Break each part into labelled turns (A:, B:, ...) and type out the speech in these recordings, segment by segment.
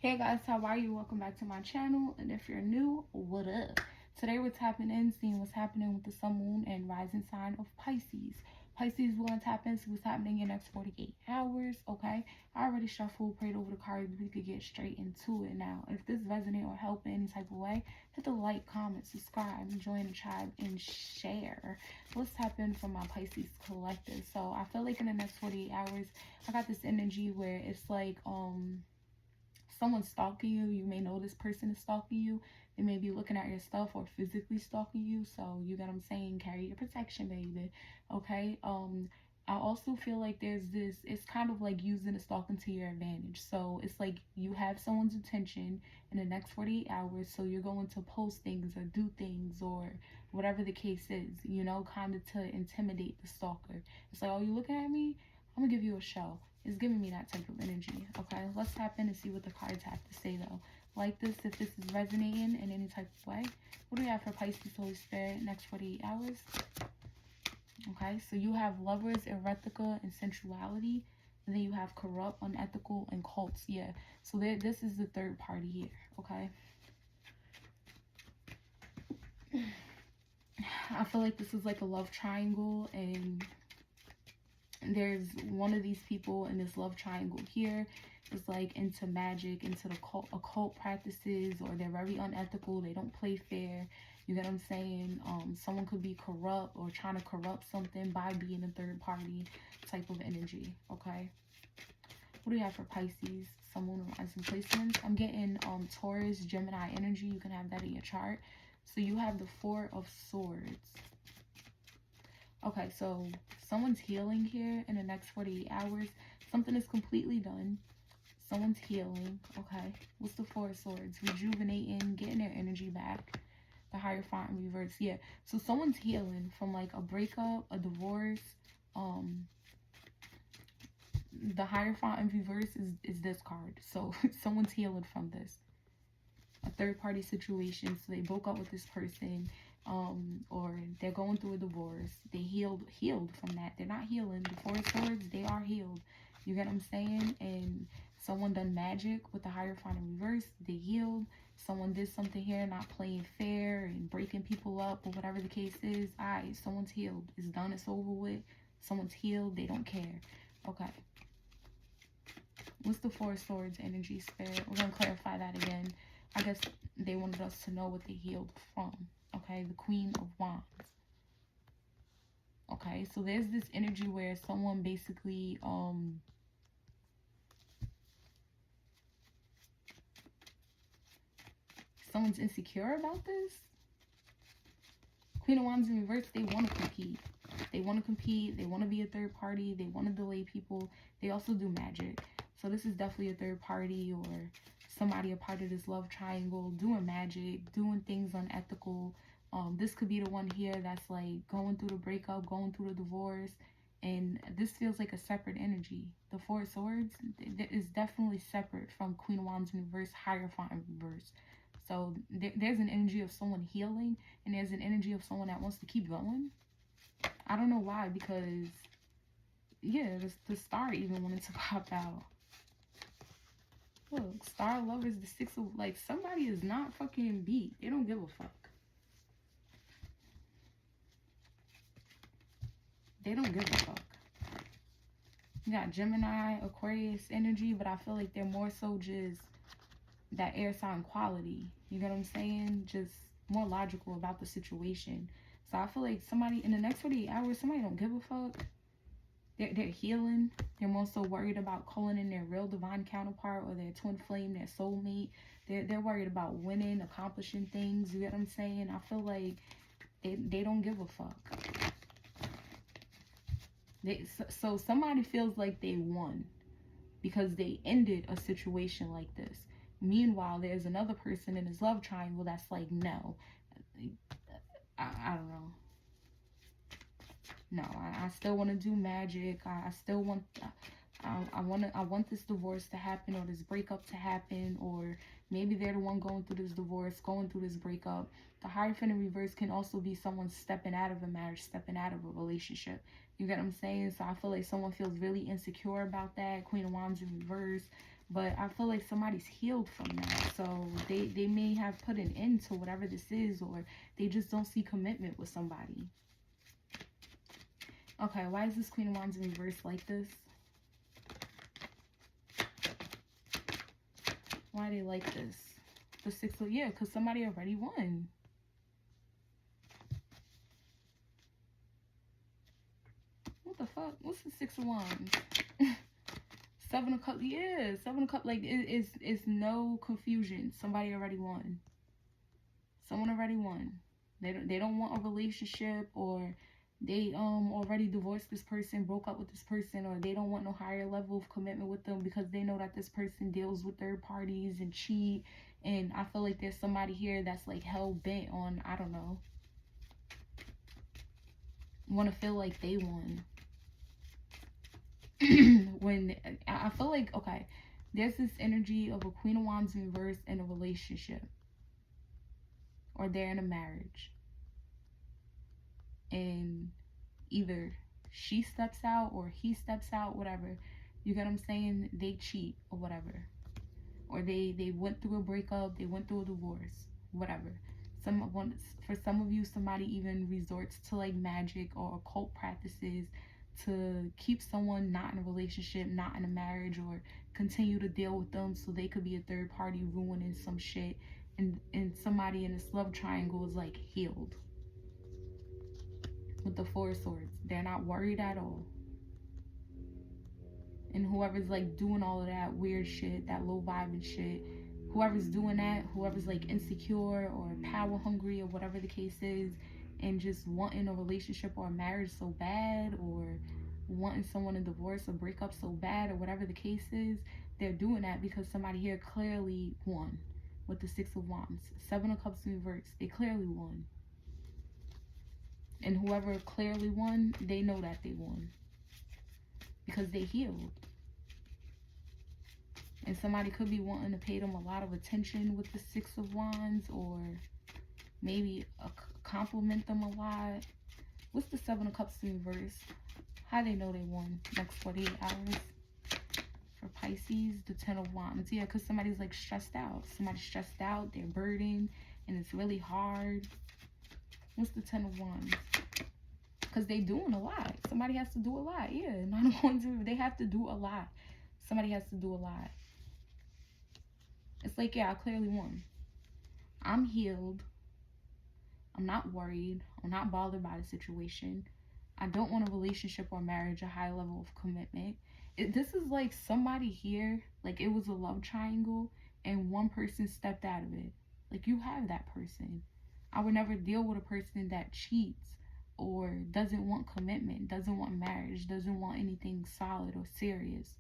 A: Hey guys, how are you? Welcome back to my channel. And if you're new, what up? Today we're tapping in, seeing what's happening with the sun, moon, and rising sign of Pisces. Pisces, we're going to tap into what's happening in the next 48 hours, okay? I already shuffled, prayed over the cards. We could get straight into it now. If this resonates or help in any type of way, hit the like, comment, subscribe, join the tribe, and share. Let's tap in from my Pisces collective. So I feel like in the next 48 hours, I got this energy where it's like, someone's stalking you. You may know this person is stalking you. They may be looking at your stuff or physically stalking you. So you get what I'm saying? Carry your protection, baby. Okay. I also feel like there's this, it's kind of like using the stalking to your advantage. So it's like you have someone's attention in the next 48 hours. So you're going to post things or do things or whatever the case is, you know, kind of to intimidate the stalker. It's like, oh, you looking at me? I'm gonna give you a show. It's giving me that type of energy. Okay, let's tap in and see what the cards have to say though. Like this, if this is resonating in any type of way. What do we have for Pisces, Holy Spirit, next 48 hours? Okay, so you have lovers, erotica, and sensuality. And then you have corrupt, unethical, and cults. Yeah, so this is the third party here. Okay. I feel like this is like a love triangle, and there's one of these people in this love triangle here is like into magic, into the occult practices, or they're very unethical. They don't play fair. You get what I'm saying? Someone could be corrupt or trying to corrupt something by being a third party type of energy. Okay. What do we have for Pisces? Sun, moon, and rising placements. I'm getting Taurus, Gemini energy. You can have that in your chart. So you have the Four of Swords. Okay, so someone's healing here in the next 48 hours. Something is completely done. Someone's healing. Okay, what's the Four of Swords? Rejuvenating, getting their energy back. The Hierophant in reverse. Yeah, so someone's healing from like a breakup, a divorce. The Hierophant in reverse is this card. So someone's healing from this. A third party situation. So they broke up with this person. Or they're going through a divorce. They healed from that. They're not healing. The Four of Swords, they are healed. You get what I'm saying? And someone done magic with the Hierophant in reverse. They healed. Someone did something here, not playing fair and breaking people up or whatever the case is. Alright, someone's healed. It's done. It's over with. Someone's healed. They don't care. Okay. What's the Four of Swords energy, Spirit? We're going to clarify that again. I guess they wanted us to know what they healed from. Okay, the Queen of Wands. Okay, so there's this energy where someone basically someone's insecure about this. Queen of Wands in reverse, they want to compete. They want to compete. They want to be a third party. They want to delay people. They also do magic. So this is definitely a third party or somebody a part of this love triangle doing magic, doing things unethical. This could be the one here that's like going through the breakup, going through the divorce, and this feels like a separate energy. The Four of Swords is definitely separate from Queen of Wands in reverse, Hierophant in reverse. So there's an energy of someone healing, and there's an energy of someone that wants to keep going. I don't know why, because yeah, the star even wanted to pop out. Look, Star Lovers, the Six of, like, somebody is not fucking beat. They don't give a fuck. They don't give a fuck. You got Gemini, Aquarius energy, but I feel like they're more so just that air sign quality. You get what I'm saying? Just more logical about the situation. So I feel like somebody in the next 48 hours, somebody don't give a fuck. They're healing. They're more so worried about calling in their real divine counterpart or their twin flame, their soulmate. They're worried about winning, accomplishing things. You get what I'm saying? I feel like they don't give a fuck. So somebody feels like they won because they ended a situation like this. Meanwhile, there's another person in his love triangle that's like, no. I don't know. No, I still want to do magic. I still want, I want this divorce to happen, or this breakup to happen, or maybe they're the one going through this divorce, going through this breakup. The Hierophant in reverse can also be someone stepping out of a marriage, stepping out of a relationship. You get what I'm saying? So I feel like someone feels really insecure about that. Queen of Wands in reverse. But I feel like somebody's healed from that. So they may have put an end to whatever this is, or they just don't see commitment with somebody. Okay, why is this Queen of Wands in reverse like this? Why are they like this? The Six of, yeah, because somebody already won. What the fuck? What's the Six of Wands? Seven of Cups, yeah, Seven of Cups, like, it's no confusion. Somebody already won. Someone already won. They don't want a relationship, or they already divorced this person, broke up with this person, or they don't want no higher level of commitment with them because they know that this person deals with third parties and cheat. And I feel like there's somebody here that's like hell bent on, I don't know, want to feel like they won. When I feel like, okay, there's this energy of a Queen of Wands in reverse in a relationship, or they're in a marriage, and either she steps out or he steps out, whatever, you get what I'm saying, they cheat or whatever, or they went through a breakup, they went through a divorce, whatever. For some of you, somebody even resorts to like magic or occult practices to keep someone not in a relationship, not in a marriage, or continue to deal with them so they could be a third party ruining some shit. And somebody in this love triangle is like healed with the Four of Swords. They're not worried at all. And whoever's like doing all of that weird shit, that low vibing shit, whoever's doing that, whoever's like insecure or power hungry or whatever the case is, and just wanting a relationship or a marriage so bad, or wanting someone to divorce or break up so bad, or whatever the case is, they're doing that because somebody here clearly won with the Six of Wands. Seven of Cups in reverse. They clearly won. And whoever clearly won, they know that they won because they healed. And somebody could be wanting to pay them a lot of attention with the Six of Wands, or maybe compliment them a lot. What's the Seven of Cups in reverse? How they know they won next 48 hours? For Pisces, the Ten of Wands. Yeah, because somebody's like stressed out. Somebody's stressed out, they're burdened, and it's really hard. What's the Ten of Wands? Because they doing a lot. Somebody has to do a lot. Yeah, Nine of Wands, they have to do a lot. Somebody has to do a lot. It's like, yeah, I clearly won. I'm healed. I'm not worried. I'm not bothered by the situation. I don't want a relationship or marriage, a high level of commitment. This is like somebody here, like it was a love triangle and one person stepped out of it. Like, you have that person. I would never deal with a person that cheats or doesn't want commitment, doesn't want marriage, doesn't want anything solid or serious.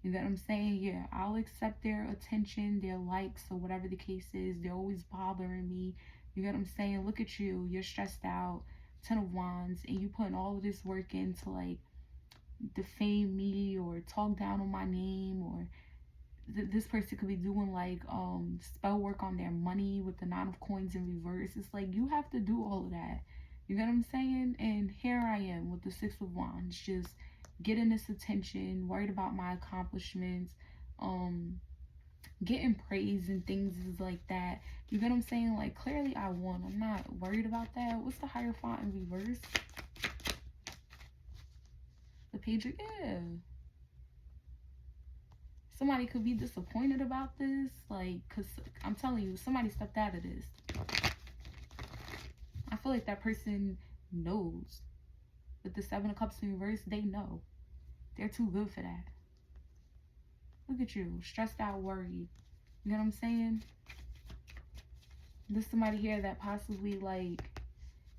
A: You get what I'm saying? Yeah, I'll accept their attention, their likes, or whatever the case is. They're always bothering me. You get what I'm saying? Look at you. You're stressed out. Ten of Wands. And you putting all of this work into, like, defame me or talk down on my name. Or this person could be doing, like, spell work on their money with the Nine of Coins in reverse. It's like, you have to do all of that. You get what I'm saying? And here I am with the Six of Wands, just getting this attention, worried about my accomplishments, getting praise and things is like that. You get what I'm saying? Like, clearly I won. I'm not worried about that. What's the Hierophant in reverse? The Page of, yeah. Somebody could be disappointed about this, like, because I'm telling you, somebody stepped out of this. I feel like that person knows. With the Seven of Cups in reverse, they know. They're too good for that. Look at you, stressed out, worried. You know what I'm saying? There's somebody here that possibly, like,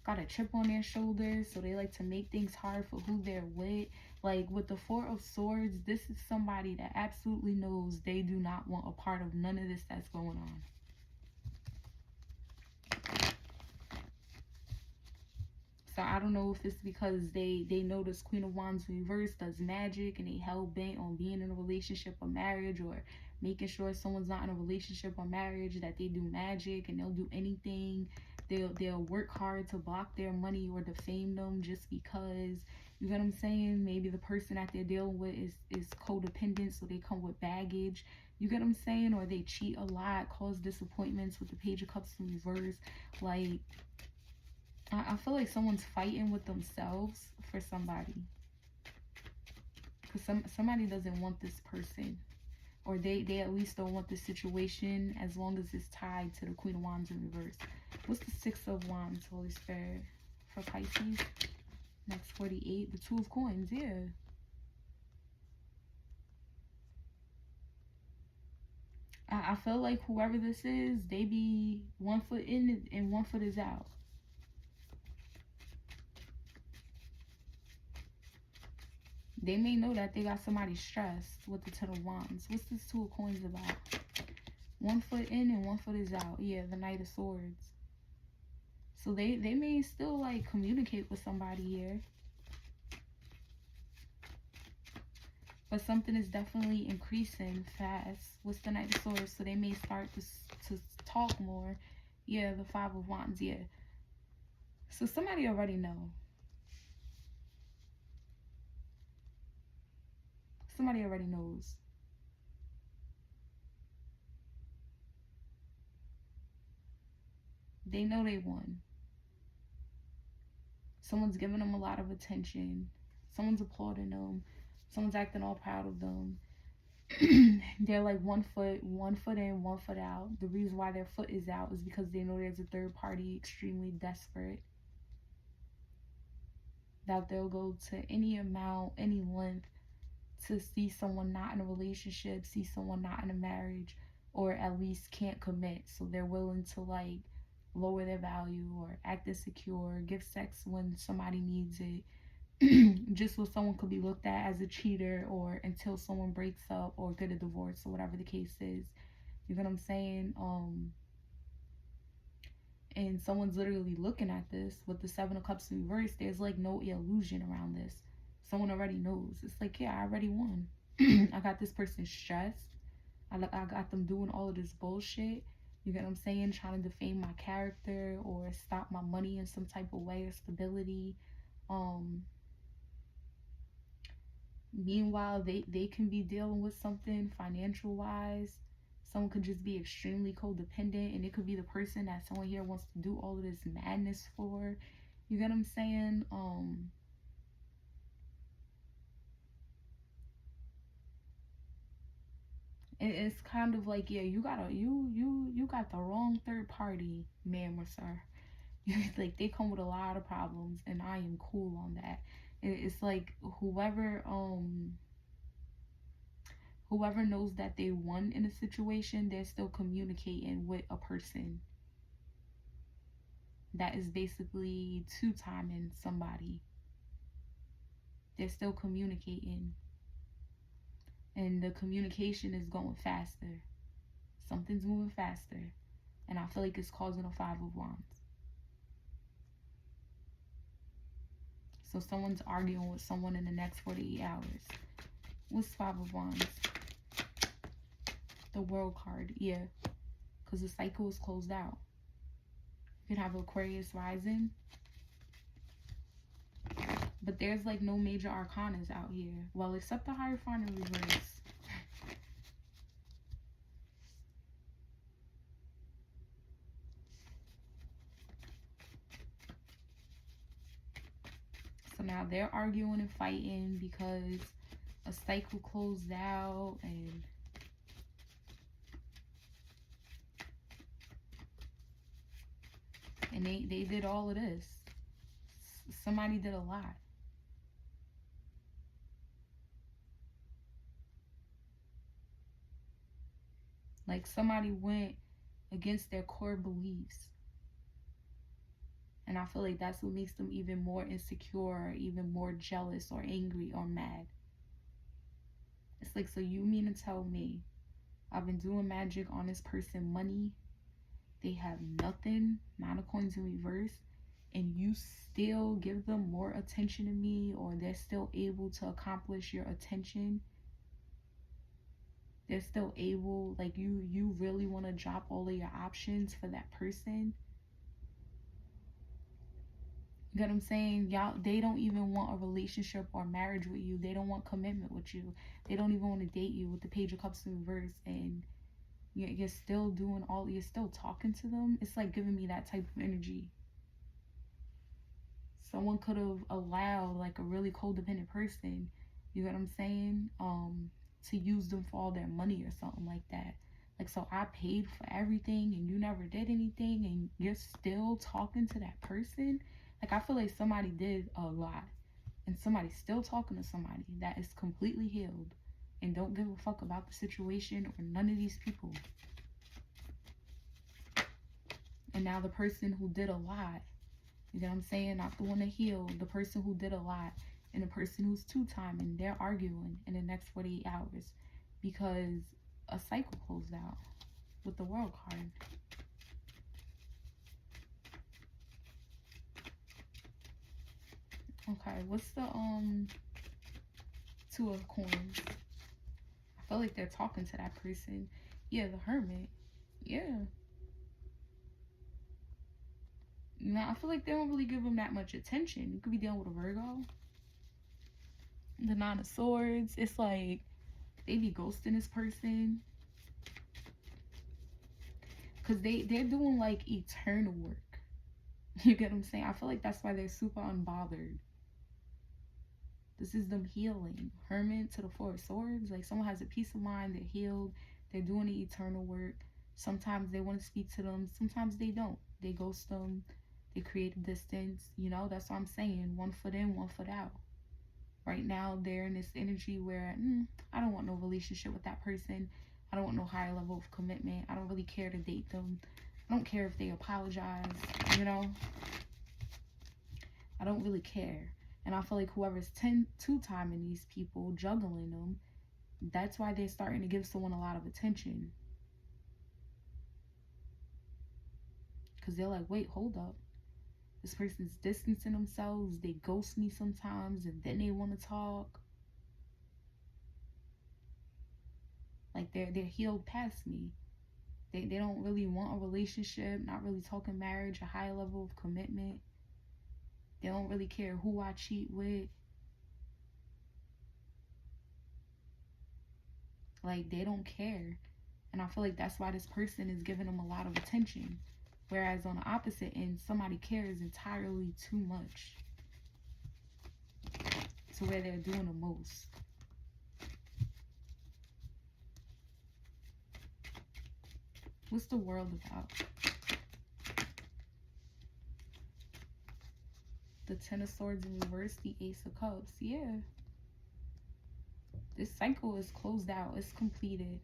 A: got a chip on their shoulder, so they like to make things hard for who they're with. Like, with the Four of Swords, this is somebody that absolutely knows they do not want a part of none of this that's going on. So I don't know if it's because they know this Queen of Wands in reverse does magic and they hell bent on being in a relationship or marriage, or making sure someone's not in a relationship or marriage, that they do magic and they'll do anything. They'll work hard to block their money or defame them just because. You get what I'm saying? Maybe the person that they're dealing with is codependent, so they come with baggage. You get what I'm saying? Or they cheat a lot, cause disappointments with the Page of Cups in reverse. Like, I feel like someone's fighting with themselves for somebody. Because somebody doesn't want this person. Or they at least don't want this situation as long as it's tied to the Queen of Wands in reverse. What's the Six of Wands, Holy Spirit, for Pisces? Next 48, the Two of Coins, yeah. I feel like whoever this is, they be 1 foot in and 1 foot is out. They may know that they got somebody stressed with the Ten of Wands. What's this Two of Coins about? 1 foot in and 1 foot is out. Yeah, the Knight of Swords. So they may still like communicate with somebody here. But something is definitely increasing fast. What's the Knight of Swords? So they may start to talk more. Yeah, the Five of Wands, yeah. So somebody already know. Somebody already knows. They know they won. Someone's giving them a lot of attention. Someone's applauding them. Someone's acting all proud of them. They're like 1 foot in, 1 foot out. The reason why their foot is out is because they know there's a third party extremely desperate. That they'll go to any amount, any length to see someone not in a relationship, see someone not in a marriage, or at least can't commit. So they're willing to like lower their value or act insecure, give sex when somebody needs it, just so someone could be looked at as a cheater, or until someone breaks up or get a divorce or whatever the case is. You know what I'm saying? And someone's literally looking at this with the Seven of Cups in reverse. There's like no illusion around this. Someone already knows. It's like, yeah, I already won. I got this person stressed. I got them doing all of this bullshit. You get what I'm saying? Trying to defame my character or stop my money in some type of way or stability. Meanwhile, they can be dealing with something financial wise. Someone could just be extremely codependent, and it could be the person that someone here wants to do all of this madness for. You get what I'm saying? It's kind of like, yeah, you got the wrong third party, ma'am or sir. Like, they come with a lot of problems, and I am cool on that. It's like whoever knows that they won in a situation, they're still communicating with a person that is basically two-timing somebody. They're still communicating, and the communication is going faster. Something's moving faster, and I feel like it's causing a Five of Wands. So someone's arguing with someone in the next 48 hours. What's Five of Wands? The World card, yeah. Because the cycle is closed out. You can have Aquarius rising. But there's like no major arcanas out here. Well, except the Hierophant in reverse. So now they're arguing and fighting because a cycle closed out, and they did all of this. Somebody did a lot. Like, somebody went against their core beliefs. And I feel like that's what makes them even more insecure, or even more jealous or angry or mad. It's like, so you mean to tell me I've been doing magic on this person money, they have nothing, 9 of Coins in reverse, and you still give them more attention to me, or they're still able to accomplish your attention? They're still able, like, you really want to drop all of your options for that person? You get what I'm saying? Y'all, they don't even want a relationship or marriage with you. They don't want commitment with you. They don't even want to date you with the Page of Cups in reverse. And you're still doing all, you're still talking to them. It's like giving me that type of energy. Someone could have allowed like a really codependent person, you get what I'm saying, to use them for all their money or something like that. Like, so I paid for everything and you never did anything and you're still talking to that person. Like, I feel like somebody did a lot and somebody's still talking to somebody that is completely healed and don't give a fuck about the situation or none of these people. And now the person who did a lot, you know what I'm saying? Not the one that healed, the person who did a lot, and the person who's two-timing, they're arguing in the next 48 hours because a cycle closed out with the World card. Okay, what's the Two of Coins? I feel like they're talking to that person. Yeah, the Hermit. Yeah. Now, I feel like they don't really give them that much attention. You could be dealing with a Virgo. The Nine of Swords. It's like they be ghosting this person. Because they're doing like eternal work. You get what I'm saying? I feel like that's why they're super unbothered. This is them healing. Hermit to the Four of Swords. Like, someone has a peace of mind. They're healed. They're doing the eternal work. Sometimes they want to speak to them. Sometimes they don't. They ghost them. They create a distance. You know, that's what I'm saying. 1 foot in, 1 foot out. Right now, they're in this energy where I don't want no relationship with that person. I don't want no higher level of commitment. I don't really care to date them. I don't care if they apologize, you know. I don't really care. And I feel like whoever's two-timing these people, juggling them, that's why they're starting to give someone a lot of attention. Because they're like, wait, hold up. This person's distancing themselves. They ghost me sometimes and then they want to talk. Like, they're healed past me. They don't really want a relationship, not really talking marriage, a high level of commitment. They don't really care who I cheat with. Like, they don't care. And I feel like that's why this person is giving them a lot of attention. Whereas on the opposite end, somebody cares entirely too much to where they're doing the most. What's the World about? The Ten of Swords in reverse, the Ace of Cups. Yeah. This cycle is closed out. It's completed.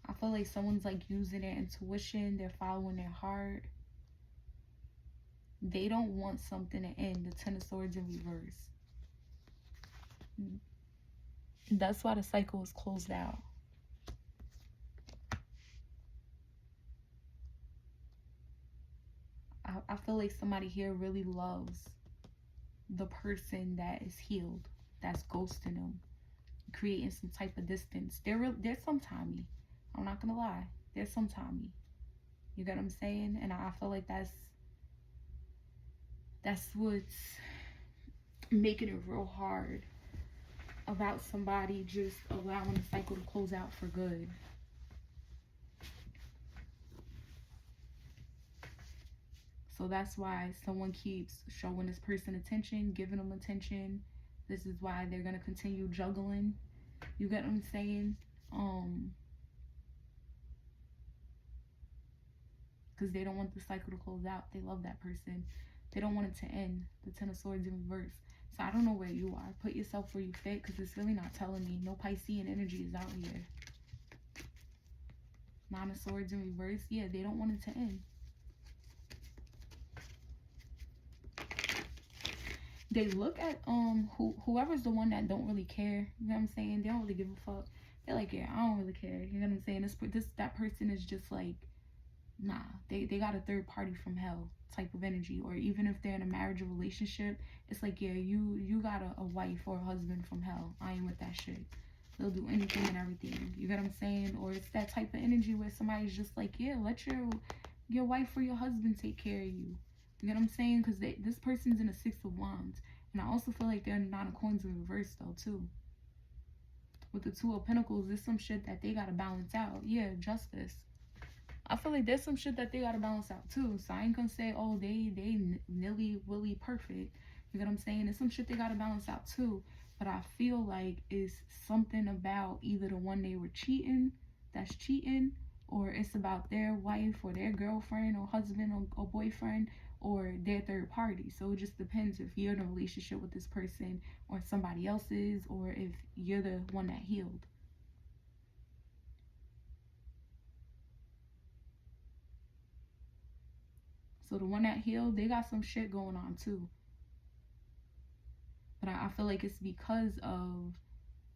A: I feel like someone's like using their intuition. They're following their heart. They don't want something to end. The Ten of Swords in reverse. That's why the cycle is closed out. I feel like somebody here really loves the person that is healed, that's ghosting them, creating some type of distance. They're sometimey. I'm not gonna lie. They're sometimey. You get what I'm saying? And I feel like that's what's making it real hard about somebody just allowing the cycle to close out for good. So that's why someone keeps showing this person attention, giving them attention. This is why they're going to continue juggling. You get what I'm saying? Because they don't want the cycle to close out. They love that person. They don't want it to end. The Ten of Swords in reverse. So I don't know where you are. Put yourself where you fit, because it's really not telling me. No Piscean energy is out here. Nine of Swords in reverse. Yeah, they don't want it to end. They look at whoever's the one that don't really care. You know what I'm saying? They don't really give a fuck. They're like, yeah, I don't really care. You know what I'm saying? That person is just like, nah. They got a third party from hell type of energy. Or even if they're in a marriage or relationship, it's like, yeah, you got a wife or a husband from hell. I ain't with that shit. They'll do anything and everything. You get what I'm saying? Or it's that type of energy where somebody's just like, yeah, let your wife or your husband take care of you. You get what I'm saying? Because this person's in a Six of Wands. And I also feel like they're in the Nine of Coins in reverse, though, too. With the Two of Pentacles, there's some shit that they gotta balance out. Yeah, justice. I feel like there's some shit that they gotta balance out, too. So I ain't gonna say, oh, they nilly-willy perfect. You get what I'm saying? There's some shit they gotta balance out, too. But I feel like it's something about either the one they were cheating, that's cheating, or it's about their wife or their girlfriend or husband or boyfriend or their third party. So it just depends if you're in a relationship with this person or somebody else's, or if you're the one that healed. So the one that healed, they got some shit going on too. But I feel like it's because of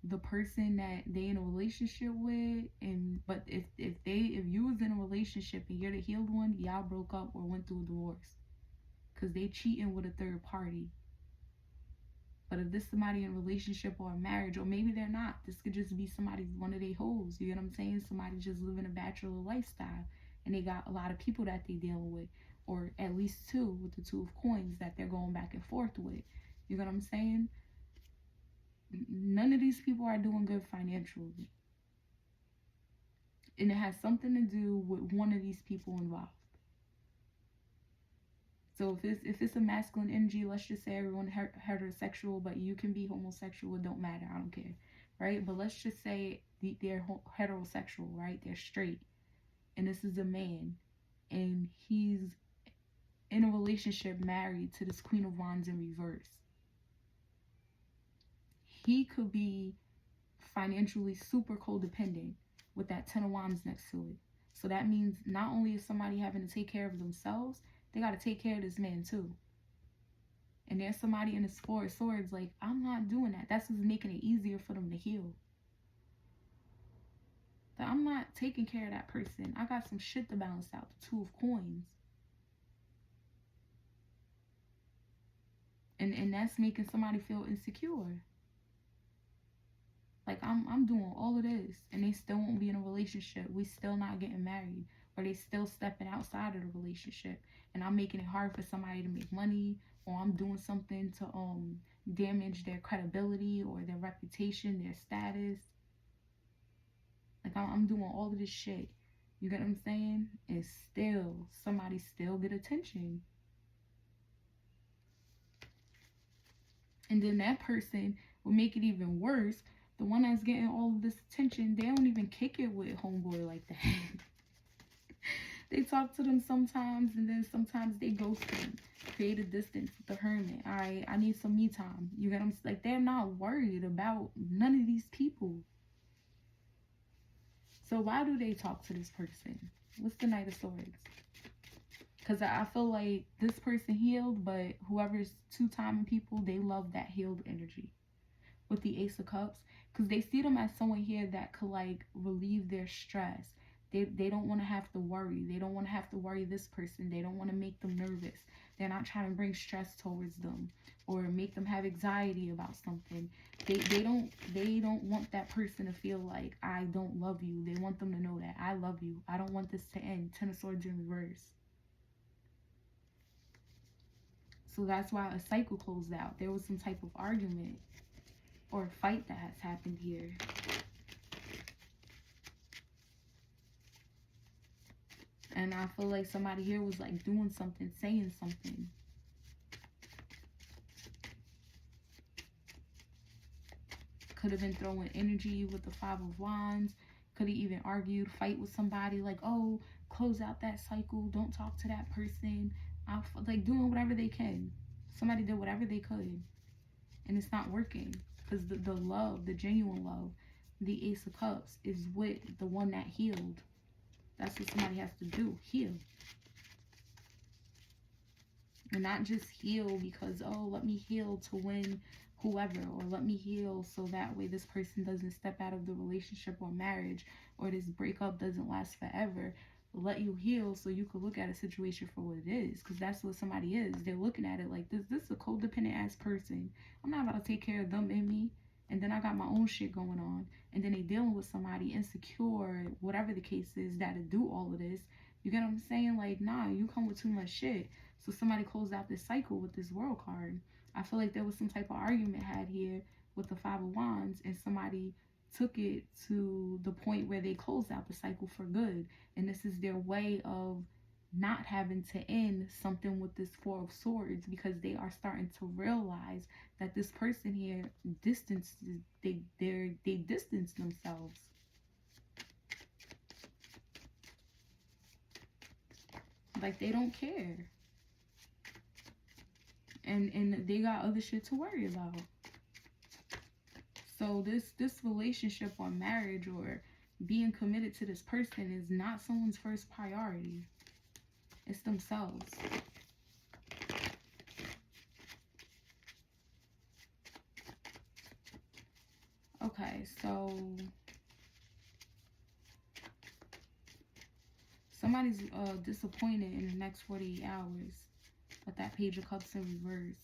A: the person that they in a relationship with. And but if you was in a relationship and you're the healed one, y'all broke up or went through a divorce because they cheating with a third party. But if this somebody in a relationship or a marriage, or maybe they're not, this could just be somebody, one of their hoes. You get what I'm saying? Somebody just living a bachelor lifestyle and they got a lot of people that they dealing with, or at least two with the Two of Coins that they're going back and forth with. You get what I'm saying? None of these people are doing good financially. And it has something to do with one of these people involved. So if it's a masculine energy, let's just say everyone heterosexual, but you can be homosexual, it don't matter, I don't care, right? But let's just say they're heterosexual, right? They're straight, and this is a man, and he's in a relationship married to this Queen of Wands in reverse. He could be financially super codependent with that Ten of Wands next to it. So that means not only is somebody having to take care of themselves, they got to take care of this man too. And there's somebody in this Four of Swords like, I'm not doing that. That's what's making it easier for them to heal. That I'm not taking care of that person. I got some shit to balance out. The Two of Coins. And that's making somebody feel insecure. Like, I'm doing all of this and they still won't be in a relationship. We still not getting married. Or they still stepping outside of the relationship. And I'm making it hard for somebody to make money. Or I'm doing something to damage their credibility or their reputation, their status. Like, I'm doing all of this shit. You get what I'm saying? And still, somebody still get attention. And then that person will make it even worse. The one that's getting all of this attention, they don't even kick it with homeboy like that. They talk to them sometimes, and then sometimes they ghost them. Create a distance with the hermit. I need some me time. You get them? Like, they're not worried about none of these people. So why do they talk to this person? What's the Knight of Swords? Because I feel like this person healed, but whoever's two-timing people, they love that healed energy. With the Ace of Cups, because they see them as someone here that could like relieve their stress. They don't want to have to worry. They don't want to have to worry this person. They don't want to make them nervous. They're not trying to bring stress towards them or make them have anxiety about something. They don't want that person to feel like, I don't love you. They want them to know that I love you. I don't want this to end. Ten of Swords in reverse. So that's why a cycle closed out. There was some type of argument or fight that has happened here. And I feel like somebody here was like doing something, saying something. Could have been throwing energy with the Five of Wands. Could have even argued, fight with somebody like, oh, close out that cycle. Don't talk to that person. Like doing whatever they can. Somebody did whatever they could. And it's not working. Because the love, the genuine love, the Ace of Cups is with the one that healed. That's what somebody has to do, heal. And not just heal because, oh, let me heal to win whoever, or let me heal so that way this person doesn't step out of the relationship or marriage, or this breakup doesn't last forever. Let you heal so you could look at a situation for what it is, because that's what somebody is. They're looking at it like, this is a codependent ass person. I'm not about to take care of them and me, and then I got my own shit going on, and then they dealing with somebody insecure, whatever the case is, that'll do all of this. You get what I'm saying? Like, nah, you come with too much shit. So somebody closed out this cycle with this world card. I feel like there was some type of argument had here with the Five of Wands, and somebody took it to the point where they closed out the cycle for good. And this is their way of not having to end something with this Four of Swords, because they are starting to realize that this person here distances, they distance themselves. Like, they don't care. And they got other shit to worry about. So this relationship or marriage or being committed to this person is not someone's first priority. It's themselves. Okay, so somebody's disappointed in the next 48 hours with that Page of Cups in reverse.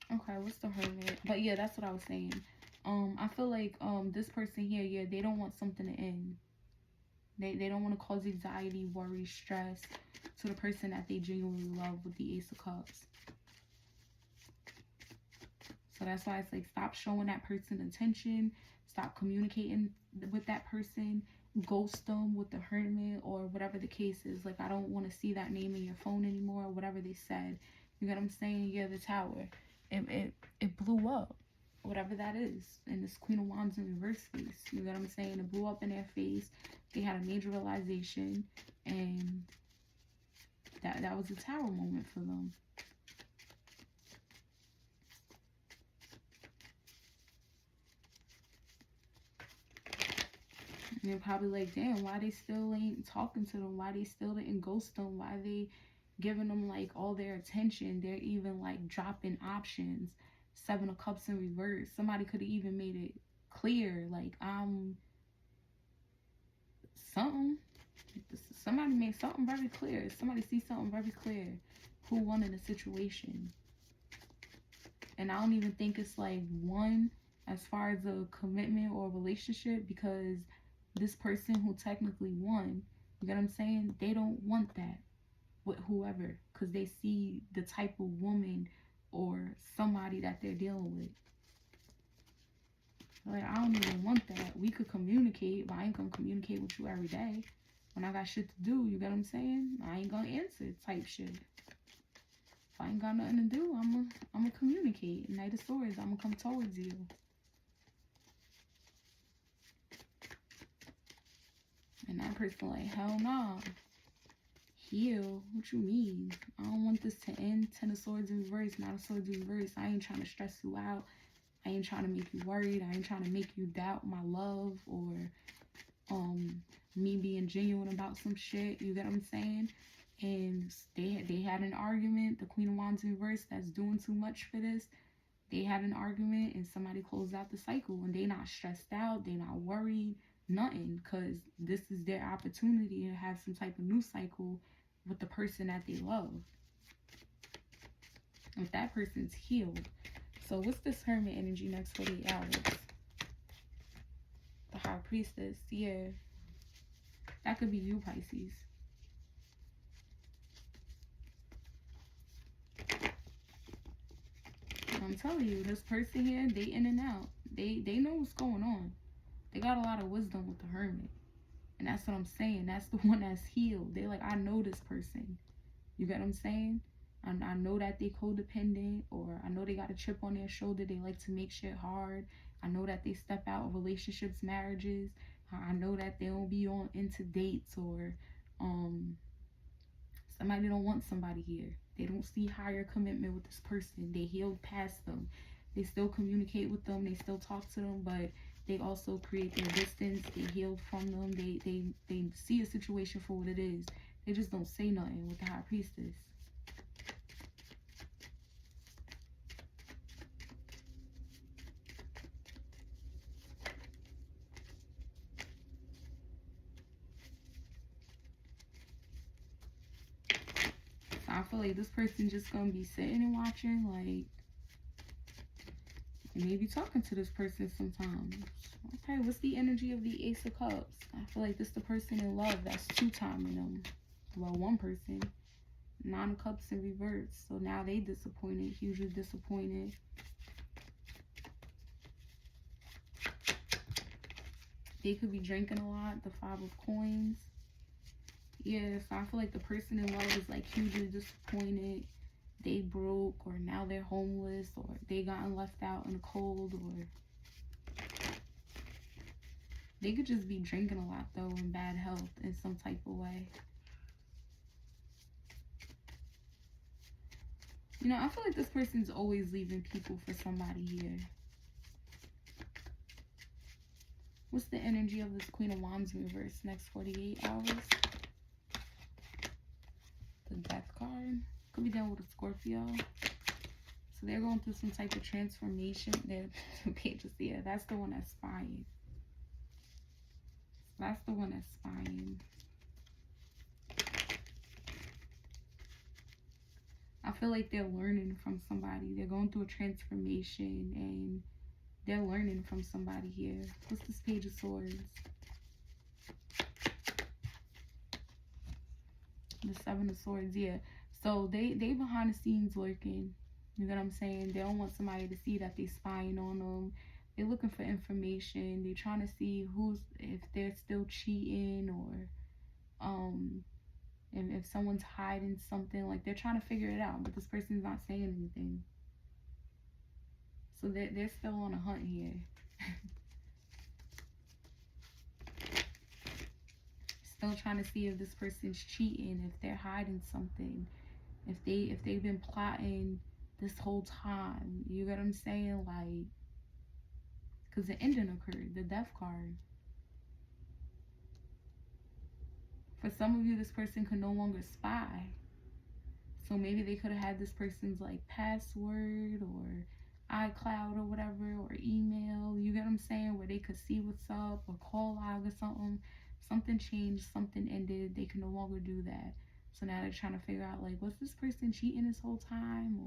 A: Okay, what's the Hermit? But yeah, that's what I was saying. I feel like this person here, yeah, they don't want something to end. They don't want to cause anxiety, worry, stress to the person that they genuinely love with the Ace of Cups. So that's why it's like, stop showing that person attention, stop communicating with that person, ghost them with the Hermit or whatever the case is. Like, I don't want to see that name in your phone anymore, or whatever they said. You get what I'm saying? Yeah, the Tower. It blew up, whatever that is, in this Queen of Wands in reverse face. You know what I'm saying? It blew up in their face. They had a major realization, and that was a Tower moment for them. And you're probably like, damn, why they still ain't talking to them? Why they still didn't ghost them? Why they giving them like all their attention? They're even like dropping options. Seven of Cups in reverse. Somebody could have even made it clear, like, something. Somebody made something very clear. Somebody see something very clear. Who won in the situation? And I don't even think it's like one as far as a commitment or a relationship, because this person who technically won, you get what I'm saying? They don't want that with whoever, because they see the type of woman or somebody that they're dealing with. Like, I don't even want that. We could communicate, but I ain't gonna communicate with you every day. When I got shit to do, you get what I'm saying? I ain't gonna answer type shit. If I ain't got nothing to do, I'm gonna communicate. Knight of Swords, I'm gonna come towards you. And that person like, hell nah. Heal? What you mean? I don't want this to end. Ten of Swords in reverse, Knight of Swords in reverse. I ain't trying to stress you out. I ain't trying to make you worried. I ain't trying to make you doubt my love or me being genuine about some shit. You get what I'm saying? And they had an argument. The Queen of Wands in reverse, that's doing too much for this. They had an argument and somebody closed out the cycle, and they not stressed out. They not worried. Nothing, because this is their opportunity to have some type of new cycle with the person that they love. If that person's healed. So what's this Hermit energy next 48 hours? The High Priestess. Yeah. That could be you, Pisces. I'm telling you, this person here, they in and out. They know what's going on. They got a lot of wisdom with the Hermit. And that's what I'm saying. That's the one that's healed. They like, I know this person. You get what I'm saying? I know that they codependent, or I know they got a chip on their shoulder. They like to make shit hard. I know that they step out of relationships, marriages. I know that they don't be on into dates, or somebody don't want somebody here. They don't see higher commitment with this person. They healed past them. They still communicate with them. They still talk to them, but they also create their distance. They healed from them. They see a situation for what it is. They just don't say nothing with the High Priestess. So I feel like this person just gonna be sitting and watching, like, You may be talking to this person sometimes. Okay, what's the energy of the Ace of Cups? I feel like this the person in love that's two-timing them. Well, one person. Nine of Cups in reverse. So now they disappointed, hugely disappointed. They could be drinking a lot. The Five of Coins. Yeah, so I feel like the person in love is like hugely disappointed. They broke, or now they're homeless, or they gotten left out in the cold, or they could just be drinking a lot though, in bad health in some type of way. You know, I feel like this person's always leaving people for somebody here. What's the energy of this Queen of Wands in reverse next 48 hours? The Death card. Could be dealing with a Scorpio. So they're going through some type of transformation. They're pages, yeah, that's the one that's spying. That's the one that's spying. I feel like they're learning from somebody. They're going through a transformation and they're learning from somebody here. What's this Page of Swords? The Seven of Swords, yeah. So they behind the scenes lurking. You know what I'm saying? They don't want somebody to see that they're spying on them. They're looking for information. They're trying to see if they're still cheating, or and if someone's hiding something. Like, they're trying to figure it out, but this person's not saying anything. So they're still on a hunt here. Still trying to see if this person's cheating, if they're hiding something, if they've been plotting this whole time. You get what I'm saying? Like, because the ending occurred, the Death card. For some of you, this person could no longer spy. So maybe they could have had this person's like password or iCloud or whatever, or email, you get what I'm saying, where they could see what's up, or call log or something. Something changed, something ended, they can no longer do that. So now they're trying to figure out, like, was this person cheating this whole time,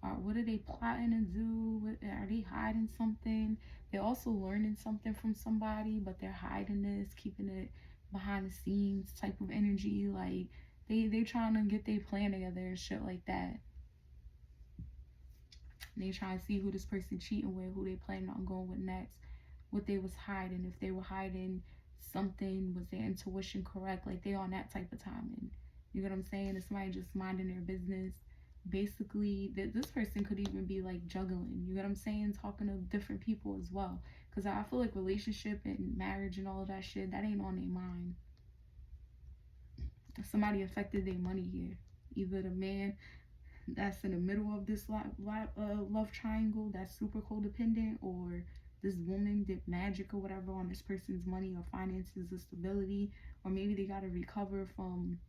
A: or what are they plotting to do? Are they hiding something? They're also learning something from somebody, but they're hiding this, keeping it behind the scenes type of energy. Like, they trying to get their plan together and shit like that. And they trying to see who this person cheating with, who they planning on going with next, what they was hiding, if they were hiding something, was their intuition correct? Like, they on that type of timing. You know what I'm saying? If somebody just minding their business, basically, this person could even be like juggling, you know what I'm saying, talking to different people as well. Because I feel like relationship and marriage and all of that shit, that ain't on their mind. Somebody affected their money here. Either the man that's in the middle of this love triangle that's super codependent, or this woman did magic or whatever on this person's money or finances or stability, or maybe they got to recover from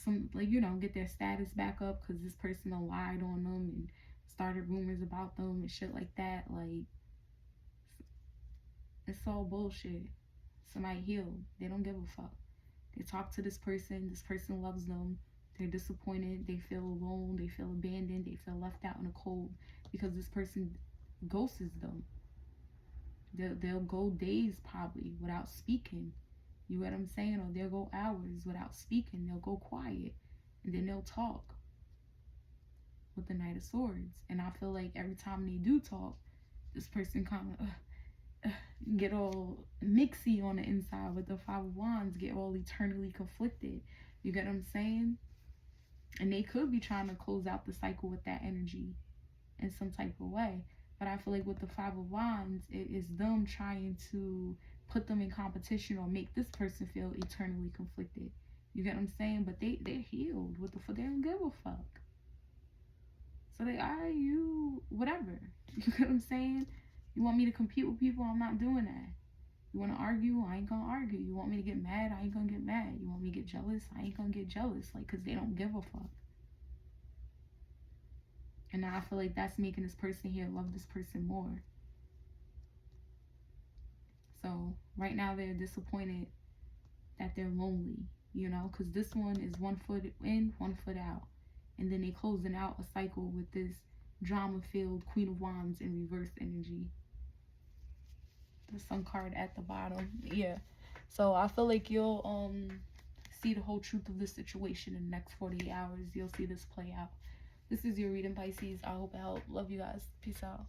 A: some, like, you know, get their status back up because this person lied on them and started rumors about them and shit like that. Like, it's all bullshit. Somebody healed, they don't give a fuck. They talk to this person loves them, they're disappointed, they feel alone, they feel abandoned, they feel left out in the cold because this person ghosts them. They'll go days probably without speaking, you know what I'm saying, or they'll go hours without speaking. They'll go quiet and then they'll talk with the Knight of Swords. And I feel like every time they do talk, this person kind of get all mixy on the inside with the Five of Wands, get all eternally conflicted, you get what I'm saying. And they could be trying to close out the cycle with that energy in some type of way. But I feel like with the Five of Wands, it is them trying to put them in competition or make this person feel eternally conflicted. You get what I'm saying? But they're healed with they don't give a fuck. So they are you, whatever. You get what I'm saying? You want me to compete with people? I'm not doing that. You want to argue? I ain't gonna argue. You want me to get mad? I ain't gonna get mad. You want me to get jealous? I ain't gonna get jealous. Like, because they don't give a fuck. And now I feel like that's making this person here love this person more. So right now they're disappointed that they're lonely, you know, because this one is 1 foot in, 1 foot out. And then they closing out a cycle with this drama-filled Queen of Wands in reverse energy. The Sun card at the bottom. Yeah. So I feel like you'll see the whole truth of this situation in the next 48 hours. You'll see this play out. This is your reading, Pisces. I hope it helped. Love you guys. Peace out.